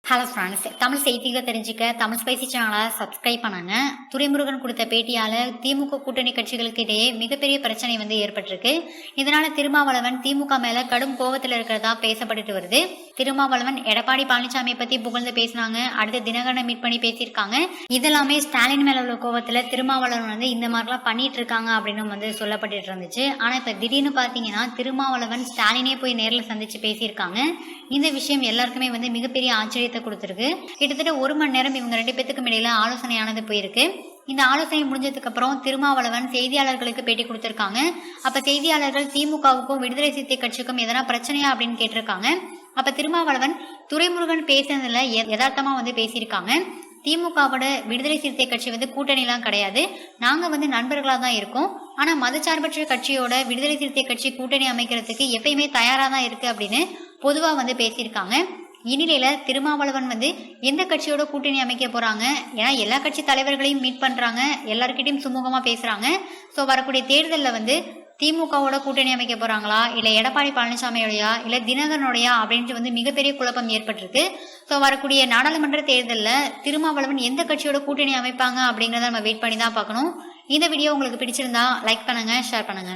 Hello friends, Tamil செய்திகளை தெரிஞ்சுக்க Tamil spicy சேனலை சப்ஸ்கிரைப் பண்ணாங்க. துரைமுருகன் கொடுத்த பேட்டியால திமுக கூட்டணி கட்சிகளுக்கு இடையே மிகப்பெரிய பிரச்சனை ஏற்பட்டிருக்கு. இதனால திருமாவளவன் திமுக மேல கடும் கோபத்தில் இருக்கிறதா பேசப்பட்டு வருது. திருமாவளவன் எடப்பாடி பழனிசாமியை பத்தி புகழ்ந்து பேசினாங்க. அடுத்த தினகரனை மீட் பண்ணி பேசியிருக்காங்க. இதெல்லாமே ஸ்டாலின் மேல உள்ள கோபத்துல திருமாவளவன் இந்த மாதிரிலாம் பண்ணிட்டு இருக்காங்க அப்படின்னு சொல்லப்பட்டு இருந்துச்சு. ஆனா இப்ப திடீர்னு பாத்தீங்கன்னா திருமாவளவன் ஸ்டாலினே போய் நேரில் சந்திச்சு பேசியிருக்காங்க. இந்த விஷயம் எல்லாருக்குமே மிகப்பெரிய ஆச்சரியத்தை கொடுத்திருக்கு. கிட்டத்தட்ட 1 மணி நேரம் இவங்க 2 பேத்துக்கும் இடையில ஆலோசனையானது போயிருக்கு. இந்த ஆலோசனை முடிஞ்சதுக்கு அப்புறம் திருமாவளவன் செய்தியாளர்களுக்கு பேட்டி கொடுத்திருக்காங்க. அப்ப செய்தியாளர்கள் திமுகவுக்கும் விடுதலை சிறுத்தை கட்சிக்கும் எதனா பிரச்சனையா அப்படின்னு கேட்டிருக்காங்க. அப்ப திருமாவளவன் துரைமுருகன் பேசுனதுல யதார்த்தமா பேசியிருக்காங்க. திமுகவோட விடுதலை சிறுத்தை கட்சி கூட்டணி எல்லாம் கிடையாது, நாங்க நண்பர்களா தான் இருக்கோம். ஆனா மதச்சார்பற்ற கட்சியோட விடுதலை சிறுத்தை கட்சி கூட்டணி அமைக்கிறதுக்கு எப்பயுமே தயாரா தான் இருக்கு அப்படின்னு பொதுவா பேசியிருக்காங்க. இந்நிலையில திருமாவளவன் எந்த கட்சியோட கூட்டணி அமைக்க போறாங்க, ஏன்னா எல்லா கட்சி தலைவர்களையும் மீட் பண்றாங்க, எல்லார்கிட்டையும் சுமூகமா பேசுறாங்க. சோ வரக்கூடிய தேர்தலில் திமுகவோட கூட்டணி அமைக்க போறாங்களா, இல்ல எடப்பாடி பழனிசாமியோடையா, இல்ல தினகரனுடையா அப்படின்ட்டு மிகப்பெரிய குழப்பம் ஏற்பட்டிருக்கு. ஸோ வரக்கூடிய நாடாளுமன்ற தேர்தலில் திருமாவளவன் எந்த கட்சியோட கூட்டணி அமைப்பாங்க அப்படிங்கிறத நம்ம வெயிட் பண்ணி தான் பார்க்கணும். இந்த வீடியோ உங்களுக்கு பிடிச்சிருந்தா லைக் பண்ணுங்க, ஷேர் பண்ணுங்க.